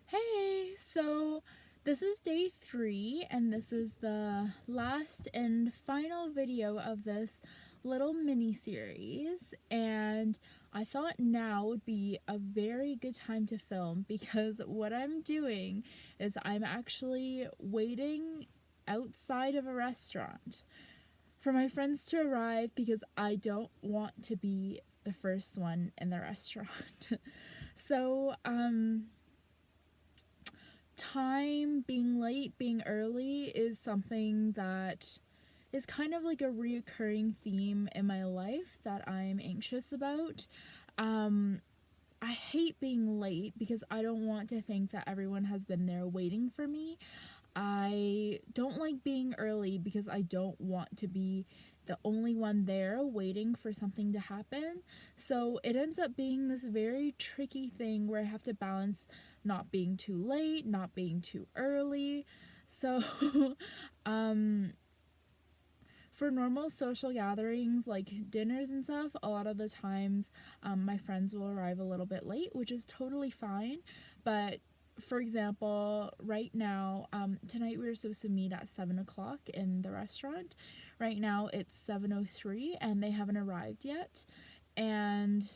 Hey, so this is day 3, and this is the last and final video of this little mini series. And I thought now would be a very good time to film because what I'm doing is I'm actually waiting outside of a restaurant for my friends to arrive because I don't want to be the first one in the restaurant. so, time, being late, being early is something that is kind of like a reoccurring theme in my life that I'm anxious about. I hate being late because I don't want to think that everyone has been there waiting for me. I don't like being early because I don't want to be the only one there waiting for something to happen. So it ends up being this very tricky thing where I have to balance not being too late, not being too early. So for normal social gatherings like dinners and stuff, a lot of the times my friends will arrive a little bit late, which is totally fine. But for example, right now, tonight we were supposed to meet at 7 o'clock in the restaurant. Right now it's 7:03 and they haven't arrived yet. And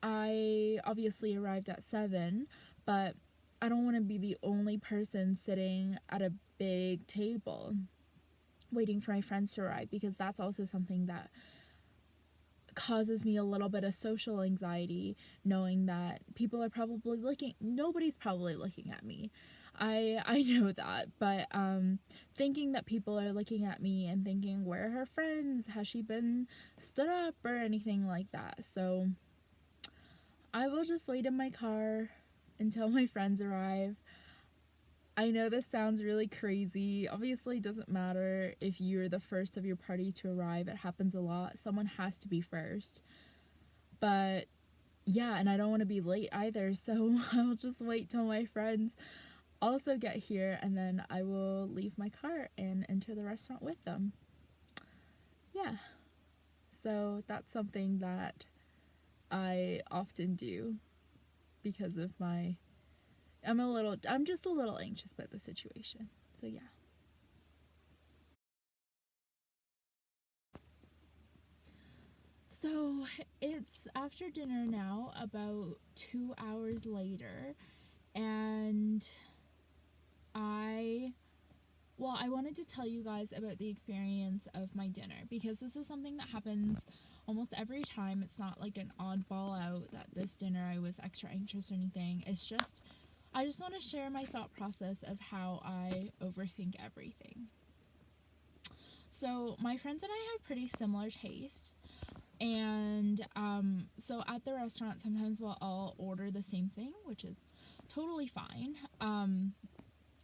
I obviously arrived at 7, but I don't want to be the only person sitting at a big table waiting for my friends to arrive, because that's also something that causes me a little bit of social anxiety, knowing that people are probably looking, nobody's probably looking at me. I know that, but thinking that people are looking at me and thinking, where are her friends? Has she been stood up or anything like that? So I will just wait in my car until my friends arrive. I know this sounds really crazy. Obviously, it doesn't matter if you're the first of your party to arrive. It happens a lot. Someone has to be first. But yeah, and I don't want to be late either. So I'll just wait till my friends also get here, and then I will leave my car and enter the restaurant with them. Yeah. So that's something that I often do because of I'm just a little anxious about the situation. So yeah. So it's after dinner now, about 2 hours later, and I I wanted to tell you guys about the experience of my dinner because this is something that happens almost every time. It's not like an oddball out that this dinner I was extra anxious or anything. It's just, I just want to share my thought process of how I overthink everything. So, my friends and I have pretty similar taste. And so at the restaurant, sometimes we'll all order the same thing, which is totally fine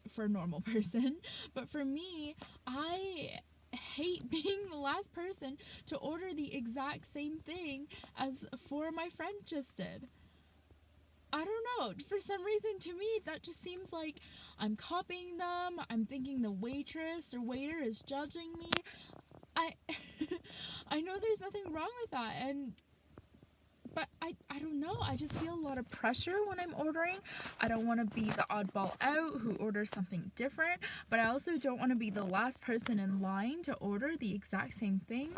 for a normal person. But for me, I hate being the last person to order the exact same thing as my friend just did. I don't know. For some reason, to me, that just seems like I'm copying them. I'm thinking the waitress or waiter is judging me. I I know there's nothing wrong with that, but I don't know. I just feel a lot of pressure when I'm ordering. I don't want to be the oddball out who orders something different, but I also don't want to be the last person in line to order the exact same thing.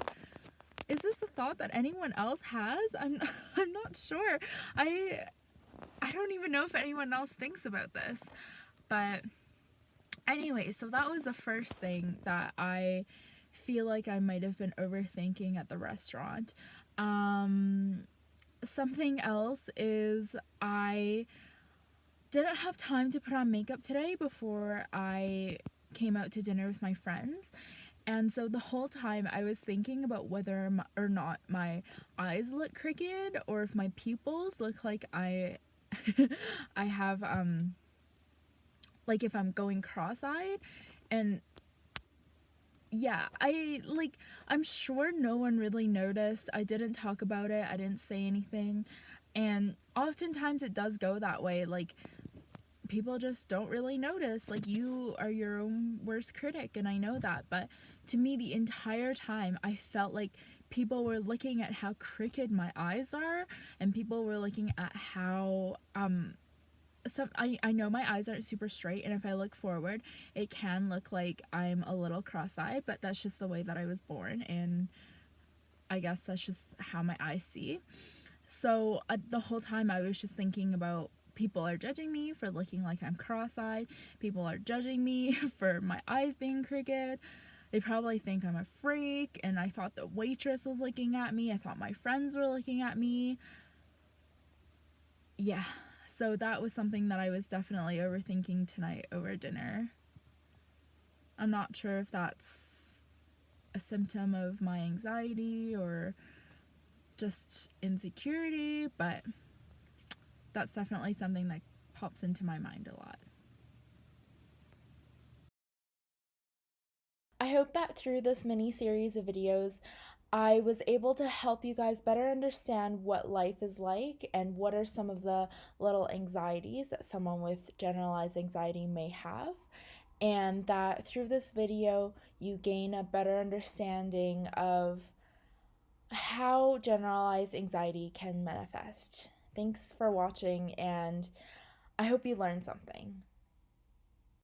Is this a thought that anyone else has? I'm not sure. I don't even know if anyone else thinks about this. But anyway, so that was the first thing that I feel like I might have been overthinking at the restaurant. Something else is I didn't have time to put on makeup today before I came out to dinner with my friends. And so the whole time I was thinking about whether or not my eyes look crooked or if my pupils look like I I have like if I'm going cross-eyed. And yeah, I'm sure no one really noticed. I didn't talk about it. I didn't say anything. And oftentimes it does go that way. Like, people just don't really notice. Like, you are your own worst critic, and I know that. But to me, the entire time, I felt like people were looking at how crooked my eyes are, and people were looking at how I know my eyes aren't super straight, and if I look forward, it can look like I'm a little cross-eyed, but that's just the way that I was born, and I guess that's just how my eyes see. So the whole time I was just thinking about people are judging me for looking like I'm cross-eyed. People are judging me for my eyes being crooked. They probably think I'm a freak, and I thought the waitress was looking at me. I thought my friends were looking at me. Yeah, so that was something that I was definitely overthinking tonight over dinner. I'm not sure if that's a symptom of my anxiety or just insecurity, but that's definitely something that pops into my mind a lot. I hope that through this mini series of videos, I was able to help you guys better understand what life is like and what are some of the little anxieties that someone with generalized anxiety may have. And that through this video, you gain a better understanding of how generalized anxiety can manifest. Thanks for watching, and I hope you learned something.